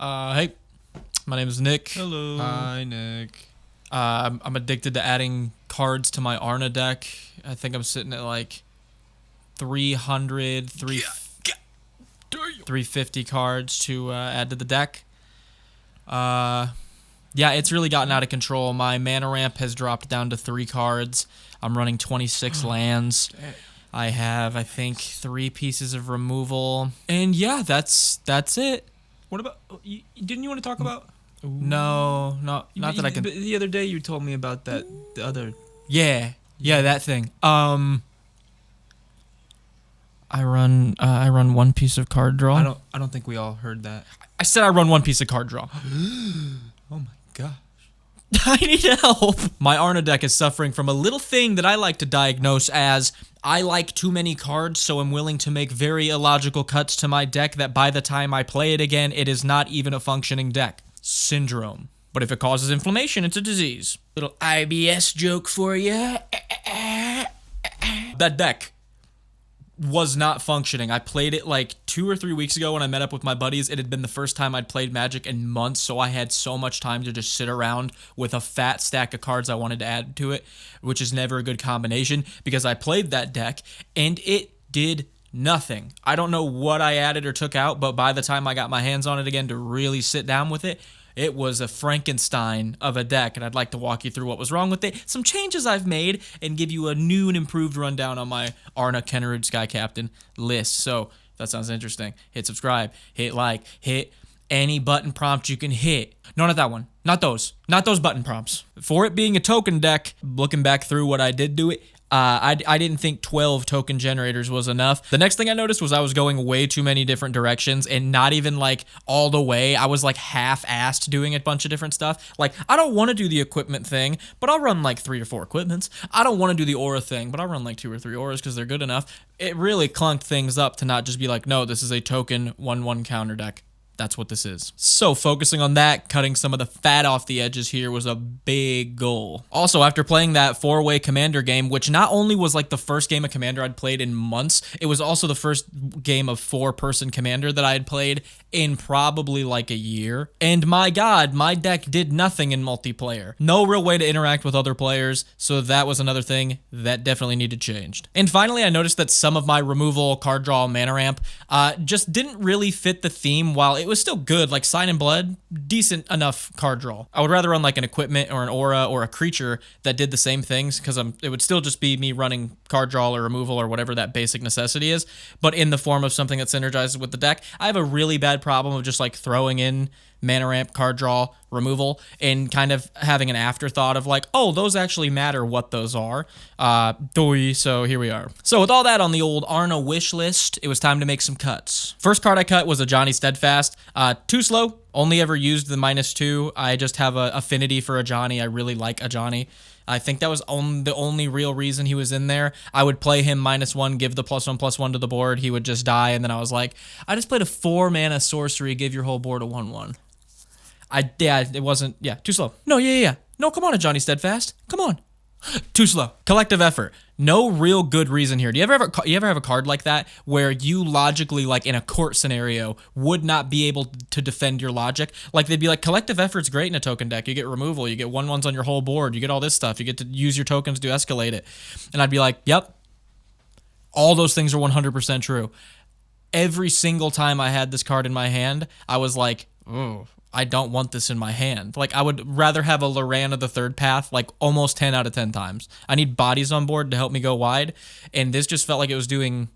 Hey, my name is Nick. Hello. Hi, Nick. I'm addicted to adding cards to my Arna deck. I think I'm sitting at like 350 cards to add to the deck. Yeah, it's really gotten out of control. My mana ramp has dropped down to 3 cards. I'm running 26 lands. I have, I think, 3 pieces of removal. And yeah, that's it. What about? Didn't you want to talk about? No, not that I can. The other day you told me about that. The other. Yeah, that thing. I run 1 piece of card draw. I don't think we all heard that. I said I run 1 piece of card draw. Oh my gosh. I need help. My Arna deck is suffering from a little thing that I like to diagnose as I like too many cards, so I'm willing to make very illogical cuts to my deck that by the time I play it again, it is not even a functioning deck. Syndrome. But if it causes inflammation, it's a disease. Little IBS joke for you. That deck was not functioning. I played it like 2 or 3 weeks ago when I met up with my buddies. It had been the first time I'd played Magic in months, so I had so much time to just sit around with a fat stack of cards I wanted to add to it, which is never a good combination because I played that deck and it did nothing. I don't know what I added or took out, but by the time I got my hands on it again to really sit down with it, it was a Frankenstein of a deck, and I'd like to walk you through what was wrong with it, some changes I've made, and give you a new and improved rundown on my Arna Kennerud Skycaptain list. So, if that sounds interesting, hit subscribe, hit like, hit any button prompt you can hit. No, not that one. Not those. Not those button prompts. For it being a token deck, looking back through what I did to it, I didn't think 12 token generators was enough. The next thing I noticed was I was going way too many different directions and not even like all the way. I was like half-assed doing a bunch of different stuff. Like, I don't want to do the equipment thing, but I'll run like 3 or 4 equipments. I don't want to do the aura thing, but I'll run like 2 or 3 auras because they're good enough. It really clunked things up to not just be like, no, this is a token 1/1 counter deck. That's what this is. So focusing on that, cutting some of the fat off the edges here was a big goal. Also, after playing that 4-way Commander game, which not only was like the first game of Commander I'd played in months, it was also the first game of 4-person Commander that I had played in probably like a year. And my god, my deck did nothing in multiplayer. No real way to interact with other players, so that was another thing that definitely needed changed. And finally, I noticed that some of my removal, card draw, mana ramp just didn't really fit the theme. While it was still good, like Sign and Blood, decent enough card draw. I would rather run like an equipment or an aura or a creature that did the same things because it would still just be me running card draw or removal or whatever that basic necessity is, but in the form of something that synergizes with the deck. I have a really bad problem of just like throwing in mana ramp, card draw, removal, and kind of having an afterthought of like, oh, those actually matter what those are. So here we are. So with all that on the old Arna wish list, it was time to make some cuts. First card I cut was a Johnny Steadfast. Too slow, only ever used the -2. I just have an affinity for a Johnny. I really like a Johnny. I think that was the only real reason he was in there. I would play him -1, give the +1/+1 to the board. He would just die, and then I was like, I just played a 4-mana sorcery, give your whole board a 1/1. It wasn't, too slow. No, No, come on, a Johnny Steadfast. Come on. Too slow. Collective effort. No real good reason here. Do you ever have a card like that where you logically, like in a court scenario, would not be able to defend your logic? Like they'd be like, collective effort's great in a token deck. You get removal, you get 1/1s on your whole board, you get all this stuff, you get to use your tokens to escalate it. And I'd be like, yep, all those things are 100% true. Every single time I had this card in my hand, I was like, oh, I don't want this in my hand. Like, I would rather have a Lorana the Third Path, like, almost 10 out of 10 times. I need bodies on board to help me go wide, and this just felt like it was doing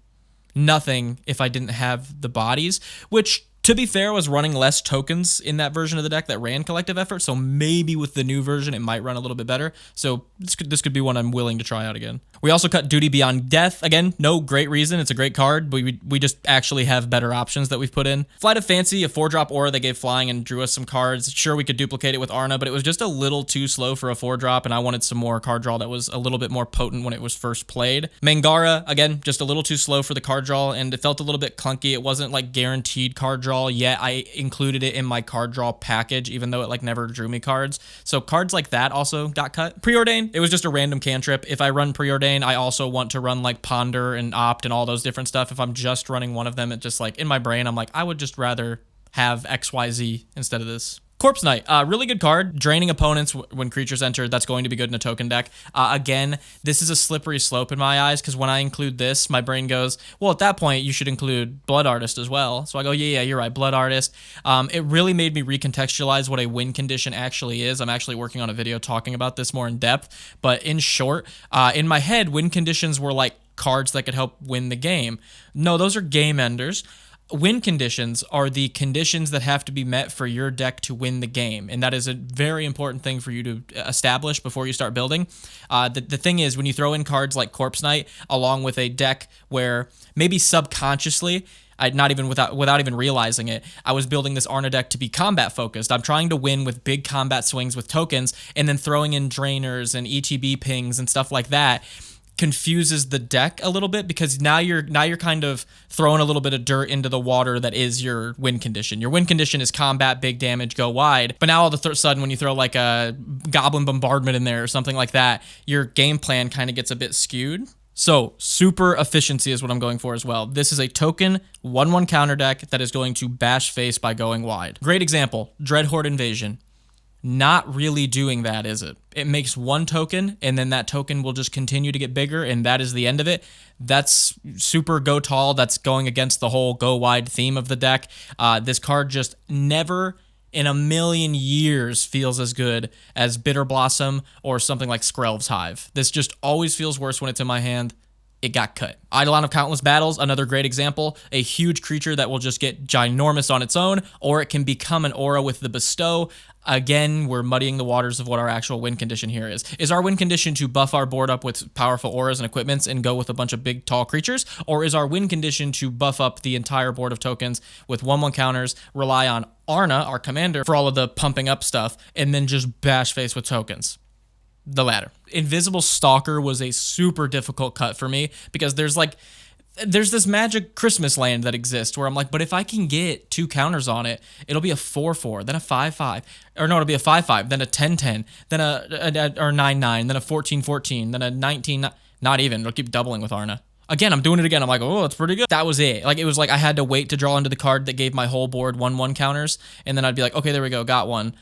nothing if I didn't have the bodies, which, to be fair, was running less tokens in that version of the deck that ran collective effort, so maybe with the new version, it might run a little bit better. So this could be one I'm willing to try out again. We also cut Duty Beyond Death. Again, no great reason. It's a great card, but we just actually have better options that we've put in. Flight of Fancy, a 4-drop aura that gave flying and drew us some cards. Sure, we could duplicate it with Arna, but it was just a little too slow for a 4-drop, and I wanted some more card draw that was a little bit more potent when it was first played. Mangara, again, just a little too slow for the card draw, and it felt a little bit clunky. It wasn't like guaranteed card draw, yet I included it in my card draw package, even though it like never drew me cards. So cards like that also got cut. Preordain, it was just a random cantrip. If I run Preordain, I also want to run like Ponder and Opt and all those different stuff. If I'm just running one of them, it just like in my brain, I'm like, I would just rather have XYZ instead of this. Corpse Knight, really good card. Draining opponents when creatures enter, that's going to be good in a token deck. Again, this is a slippery slope in my eyes, because when I include this, my brain goes, well, at that point, you should include Blood Artist as well. So I go, yeah, you're right, Blood Artist. It really made me recontextualize what a win condition actually is. I'm actually working on a video talking about this more in depth. But in short, in my head, win conditions were like cards that could help win the game. No, those are game enders. Win conditions are the conditions that have to be met for your deck to win the game, and that is a very important thing for you to establish before you start building. The thing is, when you throw in cards like Corpse Knight along with a deck where maybe subconsciously, not even without even realizing it, I was building this Arna deck to be combat focused. I'm trying to win with big combat swings with tokens, and then throwing in drainers and ETB pings and stuff like that confuses the deck a little bit, because now you're kind of throwing a little bit of dirt into the water that is your win condition. Your win condition is combat, big damage, go wide. But now all of a sudden, when you throw like a Goblin Bombardment in there or something like that, your game plan kind of gets a bit skewed. So super efficiency is what I'm going for as well. This is a token 1/1 counter deck that is going to bash face by going wide. Great example, Dreadhorde Invasion. Not really doing that, is it? It makes one token, and then that token will just continue to get bigger, and that is the end of it. That's super go tall. That's going against the whole go wide theme of the deck. This card just never in a million years feels as good as Bitter Blossom or something like Skrelv's Hive. This just always feels worse when it's in my hand. It got cut. Eidolon of Countless Battles, another great example. A huge creature that will just get ginormous on its own, or it can become an aura with the Bestow. Again, we're muddying the waters of what our actual win condition here is. Is our win condition to buff our board up with powerful auras and equipments and go with a bunch of big, tall creatures? Or is our win condition to buff up the entire board of tokens with 1/1 counters, rely on Arna, our commander, for all of the pumping up stuff, and then just bash face with tokens? The latter. Invisible Stalker was a super difficult cut for me, because there's this magic Christmas land that exists where I'm like, but if I can get 2 counters on it, it'll be a 4/4, then a 5/5, or no, it'll be a 5/5, then a 10/10, then or 9/9, then a 14/14, then a 19. Not even. It'll keep doubling with Arna. Again, I'm doing it again. I'm like, oh, that's pretty good. That was it. Like, it was like I had to wait to draw into the card that gave my whole board 1/1 counters, and then I'd be like, okay, there we go, got one.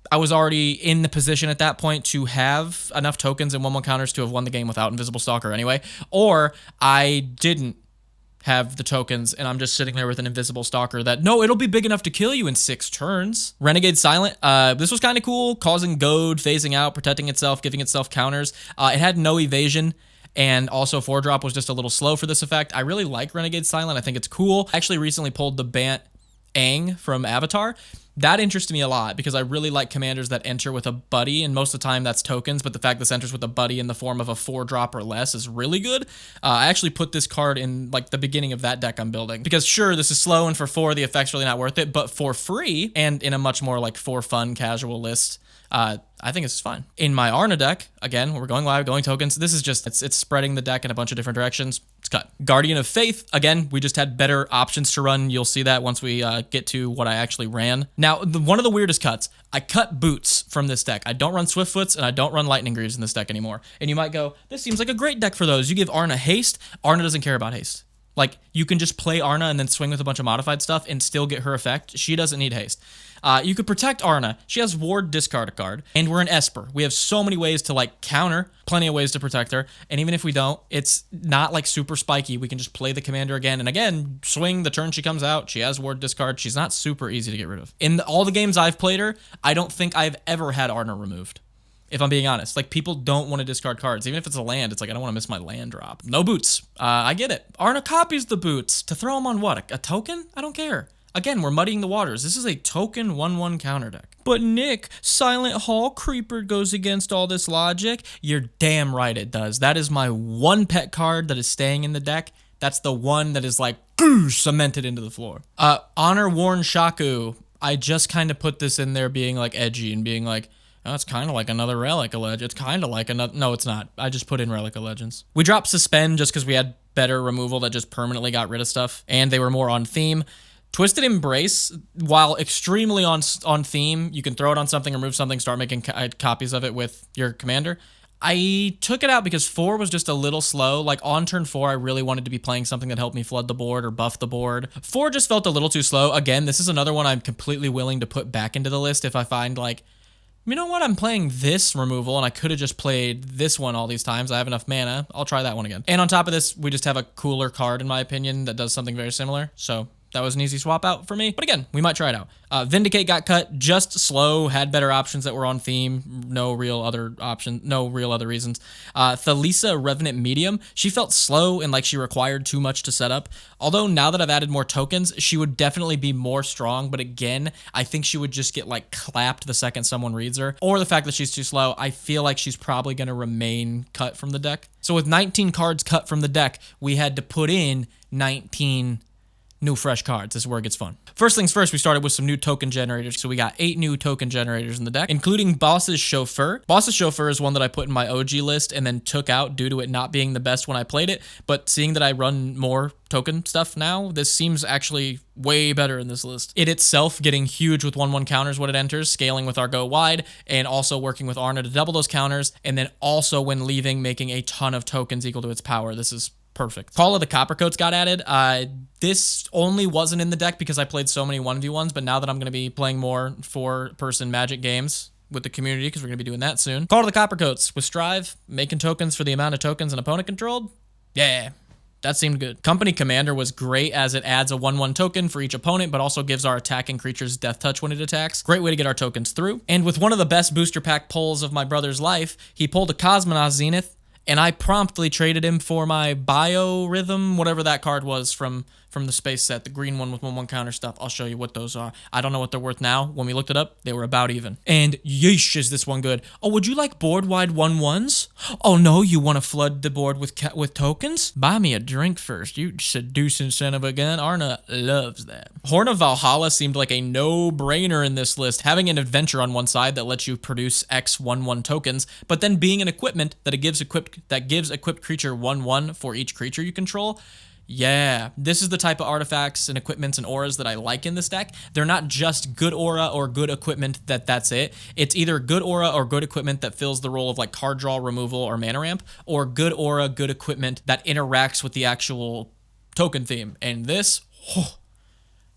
I was already in the position at that point to have enough tokens and 1/1 counters to have won the game without Invisible Stalker anyway, or I didn't have the tokens and I'm just sitting there with an Invisible Stalker that, no, it'll be big enough to kill you in 6 turns. Renegade Silent, this was kind of cool, causing goad, phasing out, protecting itself, giving itself counters. It had no evasion, and also 4-drop was just a little slow for this effect. I really like Renegade Silent. I think it's cool. I actually recently pulled the Bant Aang from Avatar. That interests me a lot, because I really like commanders that enter with a buddy, and most of the time that's tokens, but the fact this enters with a buddy in the form of a 4-drop or less is really good. I actually put this card in like the beginning of that deck I'm building, because sure, this is slow, and for 4, the effect's really not worth it, but for free, and in a much more like for fun casual list, I think it's fine. In my Arna deck, again, we're going live, going tokens. This is just, it's spreading the deck in a bunch of different directions. It's cut. Guardian of Faith, again, we just had better options to run. You'll see that once we get to what I actually ran. Now, one of the weirdest cuts, I cut Boots from this deck. I don't run Swiftfoots, and I don't run Lightning Greaves in this deck anymore. And you might go, this seems like a great deck for those. You give Arna haste. Arna doesn't care about haste. Like, you can just play Arna and then swing with a bunch of modified stuff and still get her effect. She doesn't need haste. You could protect Arna. She has ward, discard a card. And we're an Esper. We have so many ways to, like, counter. Plenty of ways to protect her. And even if we don't, it's not, like, super spiky. We can just play the commander again and again. Swing the turn she comes out. She has ward, discard. She's not super easy to get rid of. In all the games I've played her, I don't think I've ever had Arna removed. If I'm being honest, like, people don't want to discard cards. Even if it's a land, it's like, I don't want to miss my land drop. No Boots. I get it. Arna copies the Boots. To throw them on what? A token? I don't care. Again, we're muddying the waters. This is a token 1/1 counter deck. But Nick, Silent Hall Creeper goes against all this logic. You're damn right it does. That is my one pet card that is staying in the deck. That's the one that is like, cemented into the floor. Honor Worn Shaku. I just kind of put this in there being like edgy and being like, oh, it's kind of like another Relic of Legends. It's kind of like another... No, it's not. I just put in Relic of Legends. We dropped Suspend just because we had better removal that just permanently got rid of stuff, and they were more on theme. Twisted Embrace, while extremely on theme, you can throw it on something, remove something, start making copies of it with your commander. I took it out because 4 was just a little slow. Like on turn 4, I really wanted to be playing something that helped me flood the board or buff the board. 4 just felt a little too slow. Again, this is another one I'm completely willing to put back into the list if I find like, you know what, I'm playing this removal and I could have just played this one all these times. I have enough mana. I'll try that one again. And on top of this, we just have a cooler card in my opinion that does something very similar. So that was an easy swap out for me. But again, we might try it out. Vindicate got cut, just slow, had better options that were on theme. No real other reasons. Thalisa Revenant Medium, she felt slow and like she required too much to set up. Although now that I've added more tokens, she would definitely be more strong. But again, I think she would just get like clapped the second someone reads her. Or the fact that she's too slow, I feel like she's probably going to remain cut from the deck. So with 19 cards cut from the deck, we had to put in 19 new fresh cards. This is where it gets fun. First things first, we started with some new token generators. So we got 8 new token generators in the deck, including Boss's Chauffeur. Boss's Chauffeur is one that I put in my OG list and then took out due to it not being the best when I played it. But seeing that I run more token stuff now, this seems actually way better in this list. It itself getting huge with 1/1 counters when it enters, scaling with our go wide, and also working with Arna to double those counters, and then also when leaving, making a ton of tokens equal to its power. This is perfect. Call of the Coppercoats got added. This only wasn't in the deck because I played so many 1v1s, but now that I'm going to be playing more 4-person Magic games with the community, because we're going to be doing that soon. Call of the Coppercoats with Strive, making tokens for the amount of tokens an opponent controlled. Yeah. That seemed good. Company Commander was great as it adds a 1/1 token for each opponent, but also gives our attacking creatures death touch when it attacks. Great way to get our tokens through. And with one of the best booster pack pulls of my brother's life, he pulled a Cosmonaut Zenith, and I promptly traded him for my Biorhythm, whatever that card was from the space set, the green one with 1/1 counter stuff. I'll show you what those are. I don't know what they're worth now. When we looked it up, they were about even. And yeesh, is this one good. Oh, would you like board-wide 1/1s? Oh no, you want to flood the board with tokens? Buy me a drink first, you seducing son of a gun. Arna loves that. Horn of Valhalla seemed like a no-brainer in this list. Having an adventure on one side that lets you produce X 1/1 tokens, but then being an equipment that gives equipped creature 1/1 for each creature you control. Yeah, this is the type of artifacts and equipments and auras that I like in this deck. They're not just good aura or good equipment that's it. It's either good aura or good equipment that fills the role of like card draw, removal, or mana ramp, or good aura, good equipment that interacts with the actual token theme. And this,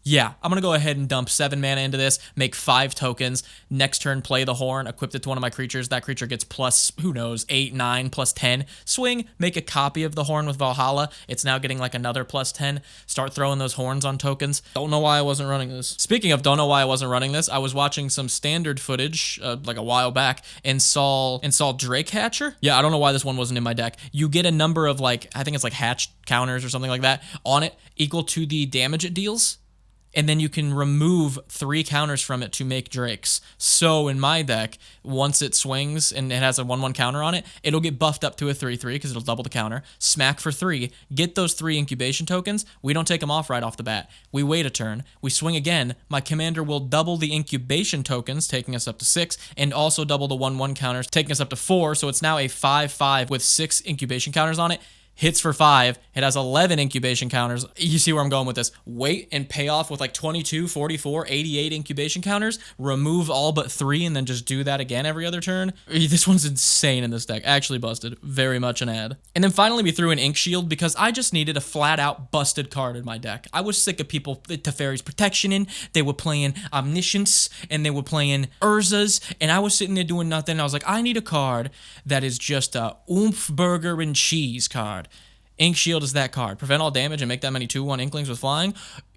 yeah, I'm going to go ahead and dump 7 mana into this, make 5 tokens. Next turn, play the horn, equip it to one of my creatures. That creature gets plus, who knows, 8, 9, plus 10. Swing, make a copy of the horn with Valhalla. It's now getting like another plus 10. Start throwing those horns on tokens. Don't know why I wasn't running this. Speaking of don't know why I wasn't running this, I was watching some standard footage like a while back and saw Drake Hatcher. Yeah, I don't know why this one wasn't in my deck. You get a number of like, I think it's like hatch counters or something like that on it equal to the damage it deals. And then you can remove 3 counters from it to make Drakes. So in my deck, once it swings and it has a 1/1 counter on it, it'll get buffed up to a 3/3 because it'll double the counter. Smack for 3. Get those 3 incubation tokens. We don't take them off right off the bat. We wait a turn. We swing again. My commander will double the incubation tokens, taking us up to 6, and also double the 1/1 counters, taking us up to 4. So it's now a 5/5 with 6 incubation counters on it. Hits for 5. It has 11 incubation counters. You see where I'm going with this. Wait and pay off with like 22, 44, 88 incubation counters. Remove all but 3 and then just do that again every other turn. This one's insane in this deck. Actually busted. Very much an ad. And then finally we threw an Ink Shield because I just needed a flat out busted card in my deck. I was sick of people Teferi's Protection in. They were playing Omniscience and they were playing Urzas. And I was sitting there doing nothing. I was like, I need a card that is just a oomph burger and cheese card. Ink Shield is that card. Prevent all damage and make that many 2/1 Inklings with flying.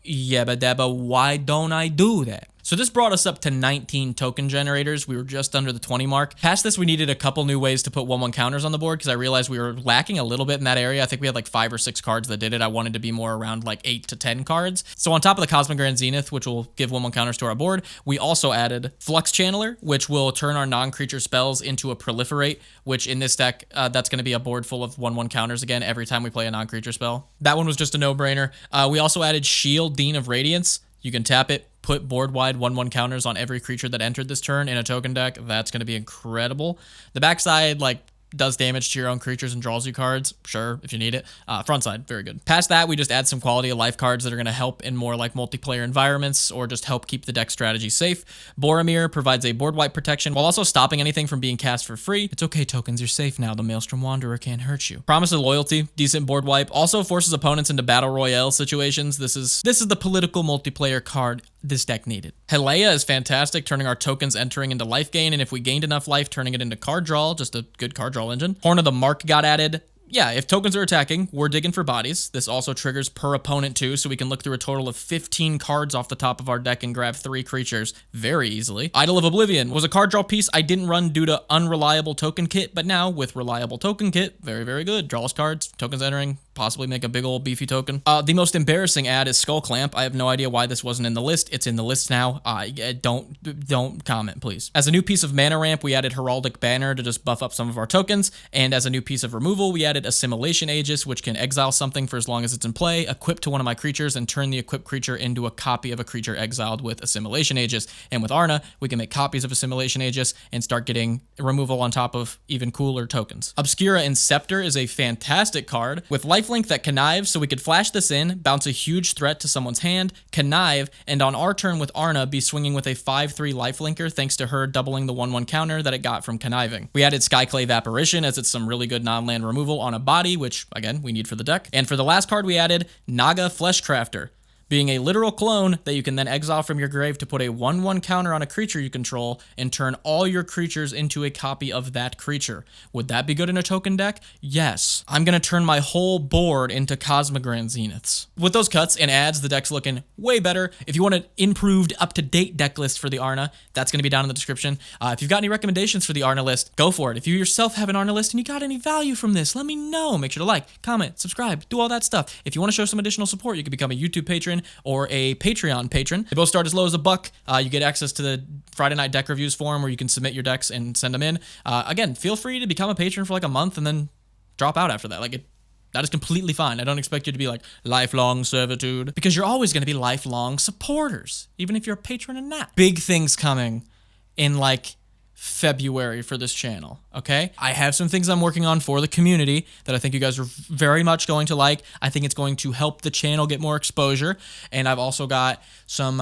Yabba dabba, why don't I do that? So this brought us up to 19 token generators. We were just under the 20 mark. Past this, we needed a couple new ways to put 1/1 counters on the board because I realized we were lacking a little bit in that area. I think we had like 5 or 6 cards that did it. I wanted to be more around like 8 to 10 cards. So on top of the Cosmic Grand Zenith, which will give 1/1 counters to our board, we also added Flux Channeler, which will turn our non-creature spells into a Proliferate, which in this deck, that's going to be a board full of 1/1 counters again every time we play a non-creature spell. That one was just a no-brainer. We also added Shield, Dean of Radiance. You can tap it, put board-wide 1/1 counters on every creature that entered this turn in a token deck. That's going to be incredible. The backside, like, does damage to your own creatures and draws you cards. Sure, if you need it. Front side, very good. Past that, we just add some quality of life cards that are going to help in more like multiplayer environments or just help keep the deck strategy safe. Boromir provides a board wipe protection while also stopping anything from being cast for free. It's okay, tokens, you're safe now. The Maelstrom Wanderer can't hurt you. Promise of loyalty, decent board wipe. Also forces opponents into battle royale situations. This is the political multiplayer card this deck needed. Helea is fantastic, turning our tokens entering into life gain, and if we gained enough life, turning it into card draw, just a good card draw engine. Horn of the Mark got added. Yeah, if tokens are attacking, we're digging for bodies. This also triggers per opponent too, so we can look through a total of 15 cards off the top of our deck and grab 3 creatures very easily. Idol of Oblivion was a card draw piece I didn't run due to unreliable token kit, but now with reliable token kit, very, very good. Draw us cards, tokens entering, possibly make a big old beefy token. The most embarrassing ad is Skull Clamp. I have no idea why this wasn't in the list. It's in the list now. Don't comment, please. As a new piece of mana ramp, we added Heraldic Banner to just buff up some of our tokens, and as a new piece of removal, we added Assimilation Aegis, which can exile something for as long as it's in play, equip to one of my creatures, and turn the equipped creature into a copy of a creature exiled with Assimilation Aegis. And with Arna, we can make copies of Assimilation Aegis and start getting removal on top of even cooler tokens. Obscura Inceptor is a fantastic card with lifelink that connives, so we could flash this in, bounce a huge threat to someone's hand, connive, and on our turn with Arna, be swinging with a 5/3 lifelinker thanks to her doubling the 1/1 counter that it got from conniving. We added Skyclave Apparition as it's some really good non-land removal on a body, which, again, we need for the deck. And for the last card, we added Naga Fleshcrafter, being a literal clone that you can then exile from your grave to put a 1/1 counter on a creature you control and turn all your creatures into a copy of that creature. Would that be good in a token deck? Yes. I'm going to turn my whole board into Cosmogrand Zeniths. With those cuts and adds, the deck's looking way better. If you want an improved, up-to-date deck list for the Arna, that's going to be down in the description. If you've got any recommendations for the Arna list, go for it. If you yourself have an Arna list and you got any value from this, let me know. Make sure to like, comment, subscribe, do all that stuff. If you want to show some additional support, you can become a YouTube patron or a Patreon patron. They both start as low as $1. You get access to the Friday Night Deck Reviews forum where you can submit your decks and send them in. Again, feel free to become a patron for like a month and then drop out after that. That is completely fine. I don't expect you to be like lifelong servitude because you're always going to be lifelong supporters, even if you're a patron and not. Big things coming in like February for this channel, okay? I have some things I'm working on for the community that I think you guys are very much going to like. I think it's going to help the channel get more exposure, and I've also got some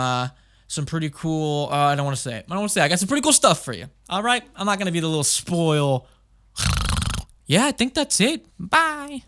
pretty cool, I don't want to say it. I got some pretty cool stuff for you, all right? I'm not going to be the little spoil. Yeah, I think that's it. Bye.